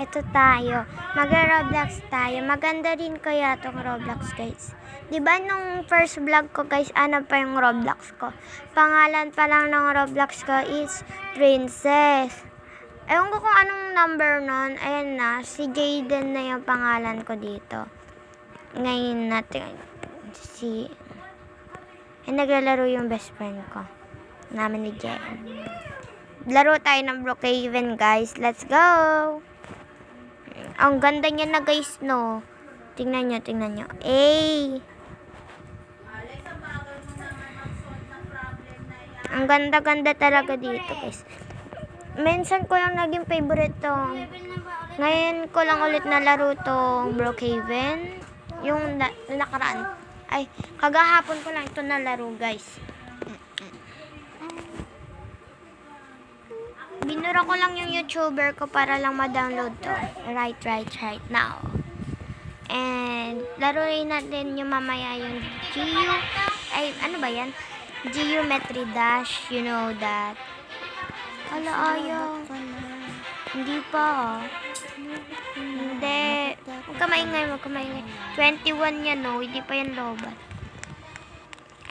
Ito tayo. Mag-Roblox tayo. Maganda rin kaya tong Roblox, guys. Diba nung first vlog ko, guys, ano pa yung Roblox ko? Pangalan pa lang ng Roblox ko is Princess. Ewan ko kung anong number nun. Ayan na. Si Jaden na yung pangalan ko dito. Ngayon natin. Naglalaro yung best friend ko. Namin ni Jaden. Laro tayo ng Brookhaven, guys. Let's go! Ang ganda niya na, guys, no? Tingnan nyo. Ang ganda-ganda talaga dito, guys. Minsan ko lang naging favorite tong. Ngayon ko lang ulit nalaro tong Brookhaven. Yung nakaraan. Ay, kagahapon ko lang ito nalaro, guys. Binura ko lang yung YouTuber ko para lang ma-download to. Right now. And, laruin natin yung mamaya yung ano ba yan? Geometry Dash, you know that. Ala, ayaw. Hindi pa, Hindi. Huwag ka maingay. 21 yan, no? Hindi pa yan lobat.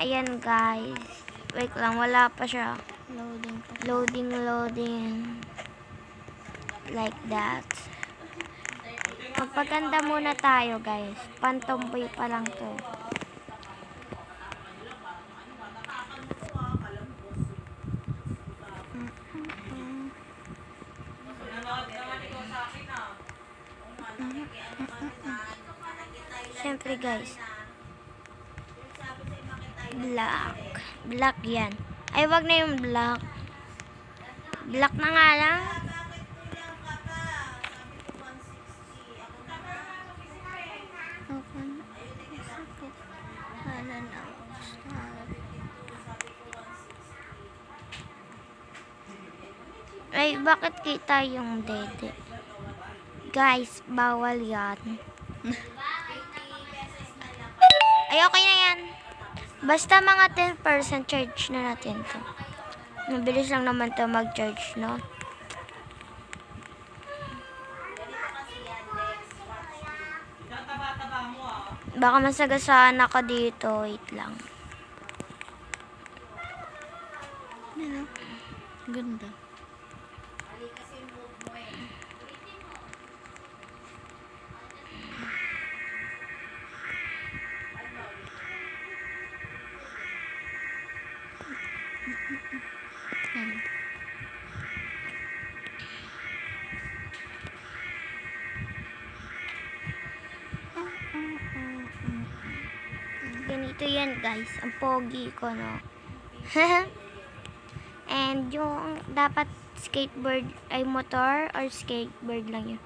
Ayan, guys. Wait lang, wala pa siya. Loading. Like that. Magpaganda muna tayo, guys. Pantomboy pa lang to. Siyempre, guys. Black yan. Ay, wag na yung black. Black na nga lang. Ay, bakit kita yung dede? Guys, bawal yan. Ay, okay na yan. Basta mga 10% charge na natin to. Mabilis lang naman to mag-charge, no? Baka masagasaan ako dito. Wait lang. Ano? Ganda. Ganito yan, guys. Ang pogi ko, no? And yung dapat skateboard ay motor or skateboard lang yung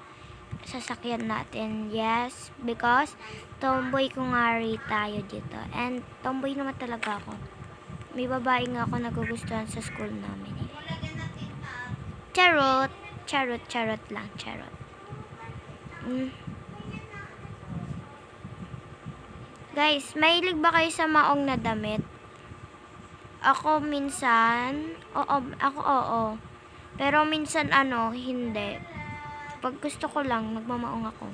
sasakyan natin. Yes, because tomboy kung ngari tayo dito. And tomboy naman talaga ako. May babae nga ako nagugustuhan sa school namin. Charot lang. Guys, mahilig ba kayo sa maong na damit? Ako minsan, oo. Pero minsan hindi. Pag gusto ko lang, magmamaong ako.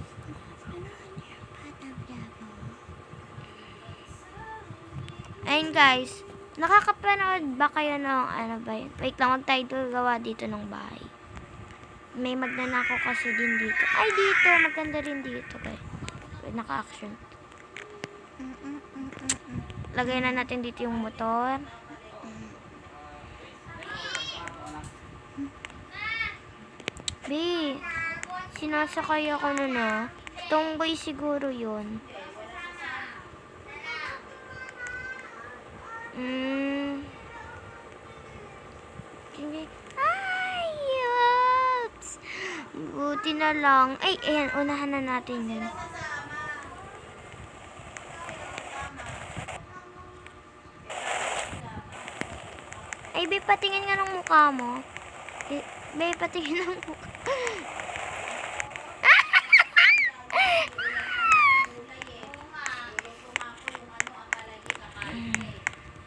Ayun, guys. Nakakapanood ba kayo ng ba yun? Wait lang, wag tayo gawa dito ng bahay. May magnanakaw kasi din dito. Ay, dito. Maganda rin dito, guys. Naka-action. Lagay na natin dito yung motor. B, sinasakay ako nun, ah. Tomboy siguro yun. Ay, yups. Buti na lang. Ay, ayan, unahan na natin yun. Ay, babe, patingin nga ng mukha mo. Babe, patingin ng mukha.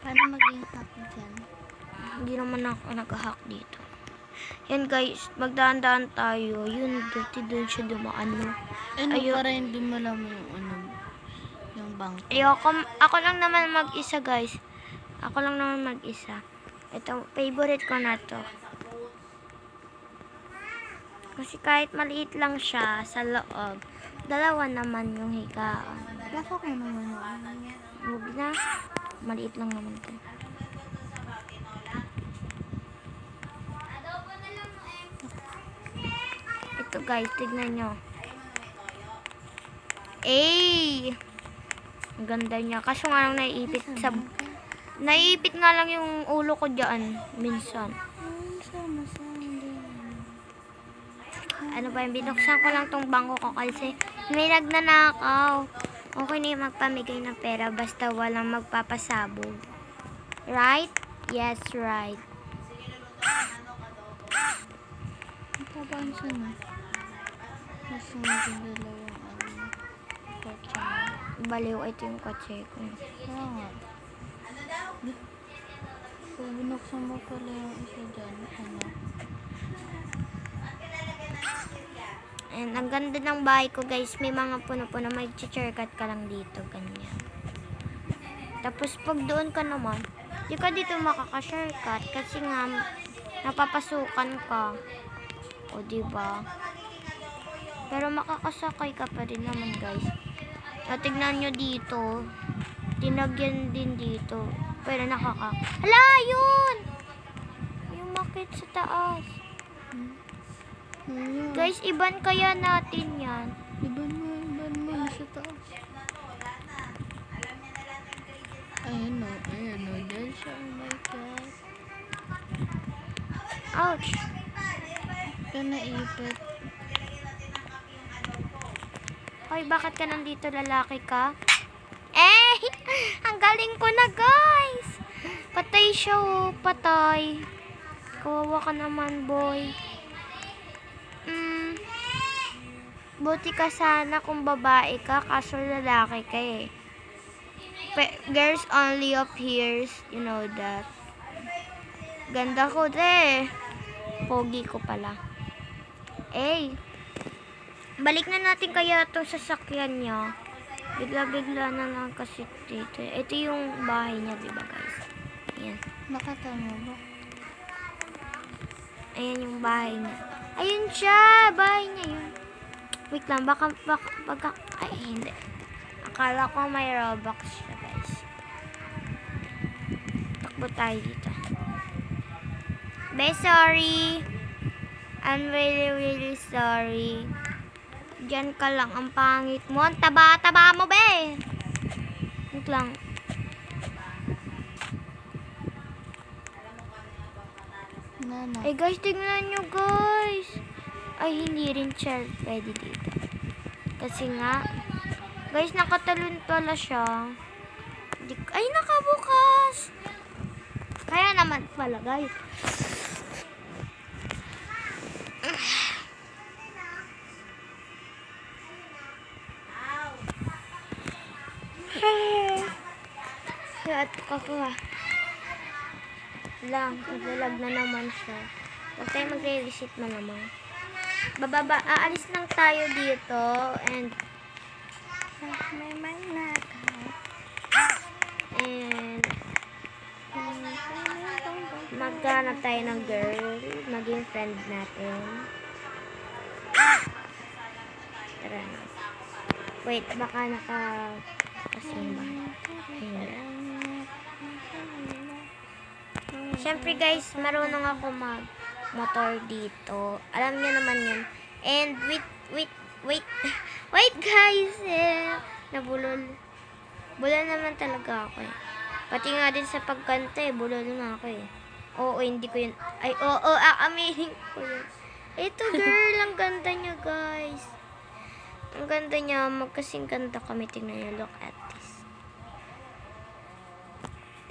Paano maging hack dyan? Hindi naman ako nag-hack dito. Yan guys, magdaan-daan tayo. Yun, dati doon siya dumaan. No? Ano Ayun. para hindi mo alam yung ano, yung bangko. Ako lang naman mag-isa guys. Ako lang naman mag-isa. Ito, favorite ko na to. Kasi kahit maliit lang siya sa loob, dalawa naman yung higaan. Pasok mo naman yun. Huwag na. Maliit lang naman to. Ito guys, tignan nyo. Ang ganda niya. Kaso nga lang naiipit nga lang yung ulo ko dyan. Minsan. Ano ba yung binuksan ko lang tong bangko ko kasi may nagnanakaw. Okay na yung magpamigay ng pera basta walang magpapasabog. Right? Yes, right. Tabaan siya na. Gusto mo din dalawang kotse mo. Baliw, ito yung kotse ko. Kaya nga. Kung binuksan mo pala yung isa dyan, ano? And ang ganda ng bahay ko guys. May mga puno-puno. May shortcut ka lang dito. Ganyan. Tapos pag doon ka naman, di ka dito makaka-shortcut. Kasi nga, napapasukan ka. O diba? Pero makakasakay ka pa rin naman guys. At tignan nyo dito. Tinagyan din dito. Pero Hala, yun! Yung makit sa taas. Ayan. Guys, iban kaya natin yan. Iban mo sa taas. Ayan o, dahil siya, oh my God. Ouch! Kaya naipit. Hoy, bakit ka nandito, lalaki ka? Ang galing ko na, guys! Patay siya, oh. Patay. Kawawa ka naman, boy. Buti ka sana kung babae ka, kaso lalaki ka eh. Girls only of here, you know that. Ganda ko, de. Pogi ko pala. Balik na natin kaya itong sasakyan niya. Bigla-bigla na lang kasi dito. Ito yung bahay niya, diba guys? Ayan. Nakatama ba? Ayan yung bahay niya. Ayun siya! Bahay niya yun. Wait lang, baka, ay, hindi. Akala ko may Robux siya, guys. Takbo tayo dito. Sorry. I'm really, really sorry. Diyan ka lang, ang pangit mo. Ang taba-taba mo, be. Wait lang. Nana. Guys, tingnan nyo, guys. Ay, hindi rin siya pwede dito. Kasi nga, guys, nakatalon pala siya. Ay, nakabukas. Kaya naman pala, guys. At kakuha. Lang, naglalag na naman siya. Huwag tayo magre-reset na naman. Aalis lang tayo dito and maghanap tayo ng girl, maging friend natin. Tara. Wait, baka nakasimba. Siyempre guys, marunong ako mag-motor dito. Alam niyo naman yun. And wait guys, nabulol. Bulol naman talaga ako eh. Pati nga din sa pagkanta eh, bulol nga ako eh. Oo, hindi ko yun. Ay, oo, aaminin ko yun. Ito girl, ang ganda niya guys. Ang ganda niya, magkasing ganda kami. Tingnan niyo, look at this.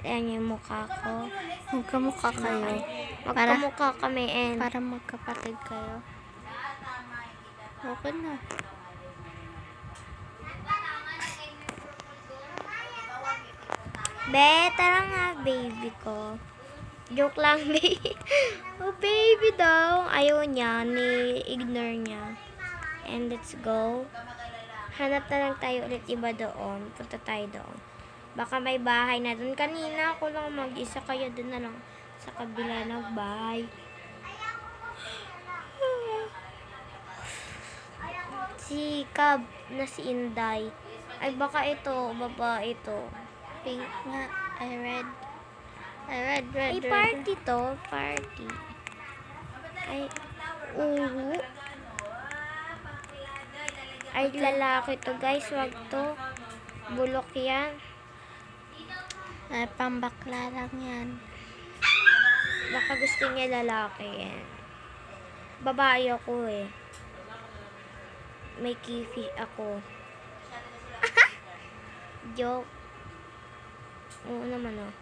Ayan yung mukha ko. Magkamukha kayo. Magkamukha kami and Para magkapatid kayo. Okay na. be, tara nga baby ko. Joke lang, baby. Oh, baby daw. Ayaw niya. Ni-ignore niya. And let's go. Hanap na lang tayo ulit iba doon. Punta tayo doon. Baka may bahay na doon. Kanina ako lang mag-isa. Kaya doon na lang sa kabila ng bahay. Si Cab na si Inday. Ay, baka ito. Babae ito. Pink nga. I read. Ay, party to. Party. Ay, uhu. Ay, lalaki to, guys. Wag to. Bulok yan. Ay, pambakla lang yan. Baka gusto niya lalaki yan. Babae ako eh. May kifi ako. Joke. Oo naman oh.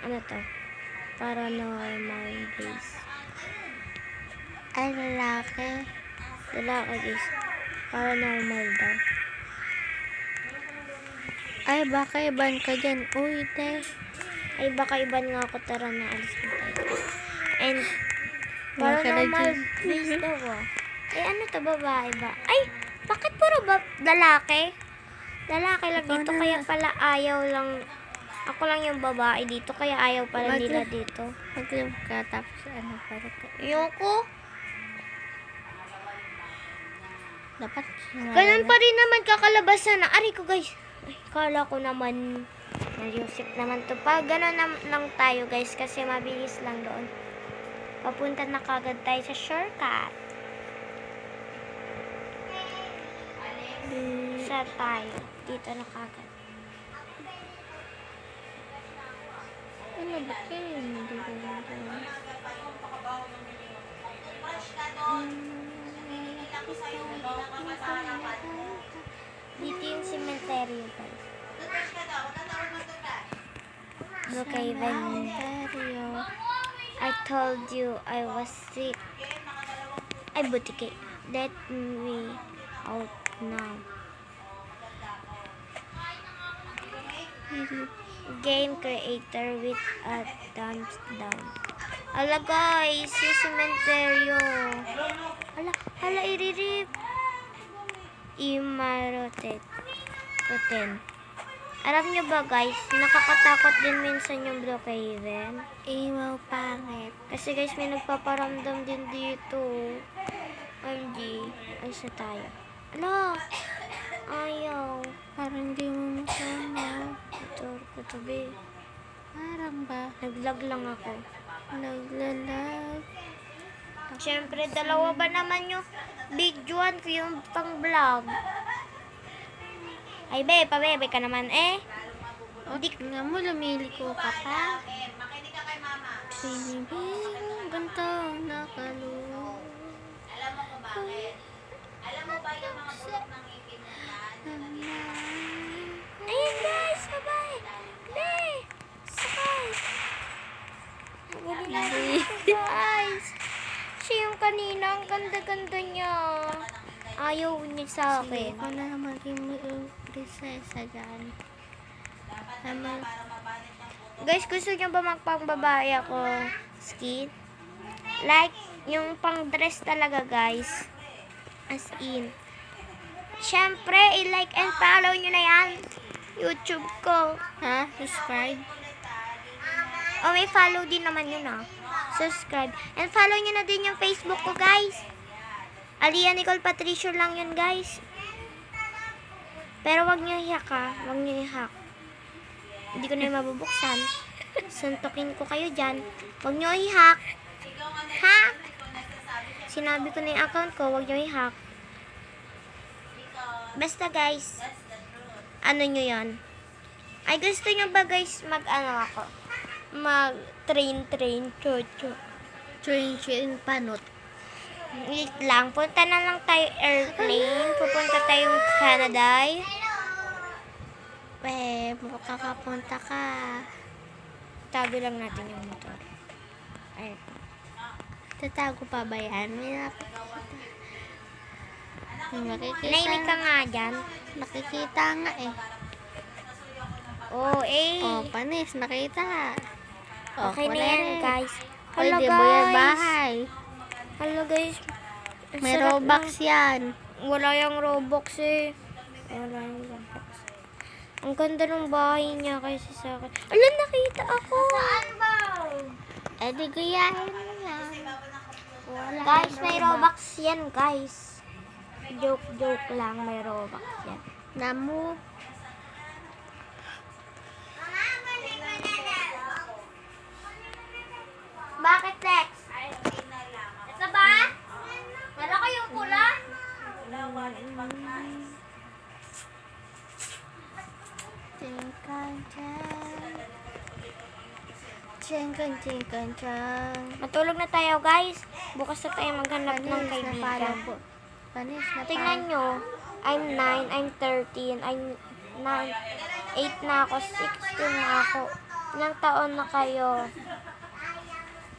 Ano to? Paranormal guys. Ay, lalaki. Lalaki guys. Paranormal daw. Ay, baka iban ka dyan. Uy, te. Ay, baka iban nga ako. Tara na, alis na tayo. And, Baka na paranormal dyan. guys daw ah. Ay, ano to, babae ba? Ay, bakit puro lalaki? Lalaki lang Ikaw dito, na. kaya pala ayaw lang. Ako lang yung babae dito, kaya ayaw pala Bakit? nila dito. Mag-live ka, tapos ano, para ka. Ayoko. Dapat. Ganun pa rin naman kakalabasan na. Aray ko guys. Ay, kala ko naman. Nalusip naman to. Pag ganun lang tayo guys, kasi mabilis lang doon. Papunta na kagad tayo sa shortcut. Saan tayo? Dito na kagad. Ano ba kayo? Hindi ko lang doon. Dito yung cemetery guys. Brookhaven. Cemetery. I told you I was sick. Ay, butike. Let me out now. Game creator with a thumbs down. Ala guys, yung cementerio. Hala, iririp. Imarotet. Roten. Alam nyo ba guys, nakakatakot din minsan yung Brookhaven. Imaw pangit. Kasi guys, may nagpaparamdam din dito. OMG. Ayos na tayo. Ala! Ayaw. Parang hindi mo masama. Ito, katabi. Parang ba? Naglag lang ako. Naglalag. Siyempre, dalawa ba naman yung videoan ko yung pang vlog? Ay, be, pabebe ka naman eh. Hindi nga mo, lumiliko ka pa. Sinibig, ganto, nakaluwa. Ayun guys, bye-bye. Be, sakay. Huli na dito guys. Siya yung kanina, ang ganda-ganda niya. Ayaw niya sa Sige, akin. ako na maging prinsesa dyan. Naman, Guys, gusto niyo ba magpangbabae ako skin? Like, yung pang dress talaga guys. As in. Siyempre, i-like and follow nyo na yan. YouTube ko. ha? Subscribe? O, may follow din naman yun ah. Subscribe. And follow nyo na din yung Facebook ko guys. Alia Nicole Patricio lang yun guys. Pero wag nyo i-hack ha. Wag nyo i-hack. Hindi ko na yung mabubuksan. Suntukin ko kayo dyan. Wag nyo i-hack. Ha? Sinabi ko na yung account ko. Wag nyo i-hack. Basta guys. Ano nyo yan? Ay gusto nyo ba guys mag-ano ako? Mag-train. Chuchu. Train panot. Wait lang. Punta na lang tayo airplane. Pupunta tayong Canada. Makakapunta ka. Tago lang natin yung motor. Ay. Tatago pa ba yan? May nakikita. Nainig ka nga dyan. Nakikita nga eh. Oo, eh. Oh, panis, nakita. Okay na yan, guys. Pwede mo yan bahay. Hello, guys. Ang May sarap Robux ng- yan. Wala yung Robux eh. Wala yung Robux. Ang ganda ng bahay niya kasi sa akin. Ala, nakita ako! Saan ba? Eh, di gayahin mo yan. Wala Guys, yan, may Robux yan, guys. Joke lang, may Robux yan. Namu. Bakit, Lex? Ito ba? Meron kayong pula? Matulog na tayo, guys. Bukas na tayo maghanap ng kaibigan. Panis na Tingnan nyo. I'm 9, I'm 13, I'm 9, 8 na ako, 16 na ako. Ilang taon na kayo?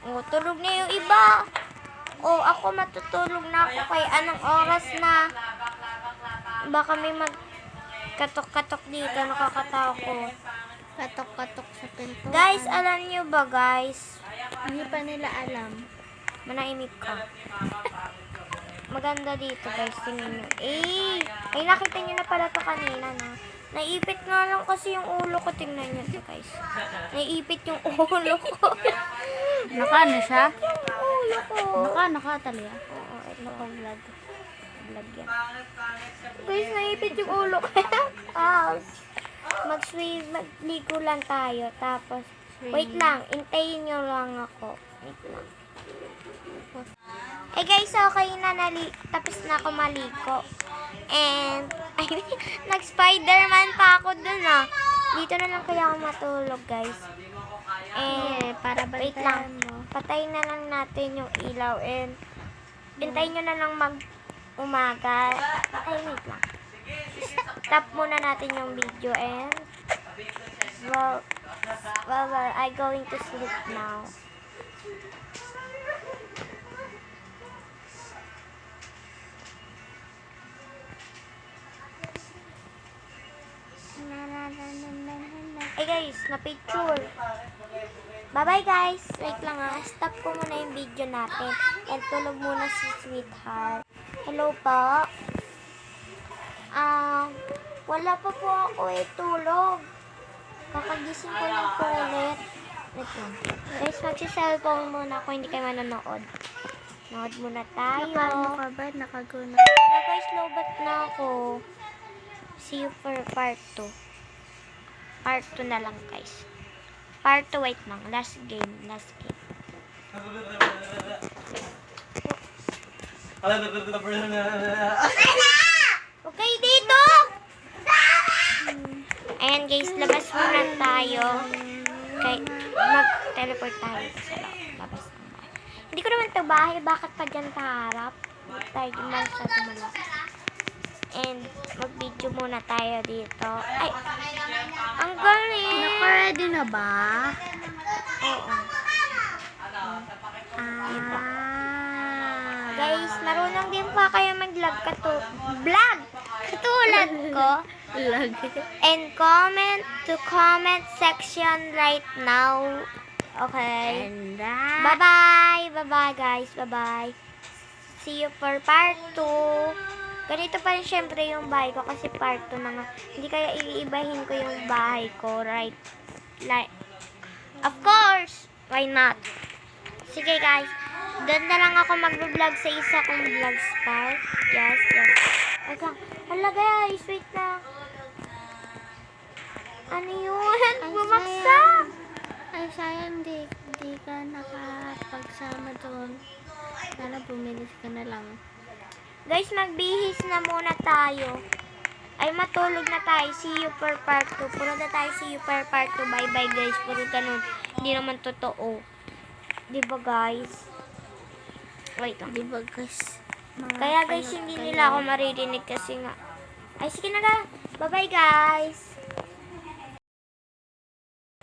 Oh, tulog na yung iba. Oh, ako matutulog na ako kay anong oras na. Baka may katok-katok dito, nakakatawa ko. Katok-katok sa pinto. Guys, alam nyo ba, guys? Hindi pa nila alam. Manahimik ka. Maganda dito, guys. Tingnan nyo. Ay, nakita nyo na pala to kanina, no? Naipit nga lang kasi yung ulo ko. Tingnan nyo to, guys. Naipit yung ulo ko. Naka na siya? Ulo ko. Nakatali ah. Oo, ito ko vlog. Vlog yan. Guys, naipit yung ulo ko. Magligo lang tayo. Tapos, wait lang. Intayin nyo lang ako. Wait lang. Eh guys, okay na. Tapos na ako maligo. And, nag-Spider-Man pa ako dun ah. Dito na lang kaya ako matulog, guys. And, para wait lang. Patayin na lang natin yung ilaw. And, hintayin nyo na lang mag-umaga. Ay, wait lang. Stop muna natin yung video. And, well, I'm going to sleep now. Hey guys, na-picture. Bye-bye guys. Wait lang ah. Stop ko muna yung video natin. And tulog muna si Sweetheart. Hello po. Wala pa po ako tulog. Kakagising ko lang po ulit. Wait lang. Guys, magsi-cellphone muna ako. Hindi kayo manonood. Nood muna tayo. Paano ka ba? Nakaguna. Guys, lobat na ako. See you for part 2. Part 2 na lang, guys. Part 2, wait lang. Last game. Okay, dito! Ayan, guys. Labas muna tayo. Okay, mag-teleport tayo sa labas ng bahay. Hindi ko naman ito bahay. Bakit pa dyan paharap? Tayo naman sa tumala. And, mag-video muna tayo dito. Ay, ang galing! Naka-ready na ba? Oo. Ah. Guys, marunong din pa kayo mag-vlog katulad ko. Lagi. And comment to comment section right now. Okay? And Bye-bye! Bye-bye, guys. Bye-bye. See you for part 2. Ganito pa rin syempre yung bahay ko kasi part 2 na nga. Hindi kaya iibahin ko yung bahay ko, right? Like, of course! Why not? Sige guys, doon na lang ako mag-vlog sa isa kong vlog spot. Yes. Okay. Hala guys, wait lang. Ano yun? Bumaksak! Ay, sayang di ka nakapagsama doon. Sana bumilis ka na lang. Guys, magbihis na muna tayo. Ay, matulog na tayo. See you for part 2. Puro na tayo see you for part 2. Bye-bye guys. Puro ganun. Hindi naman totoo. Diba guys? Wait lang. Di ba guys? Kaya guys, hindi nila ako maririnig kasi nga. Ay, sige na ga. Bye-bye guys.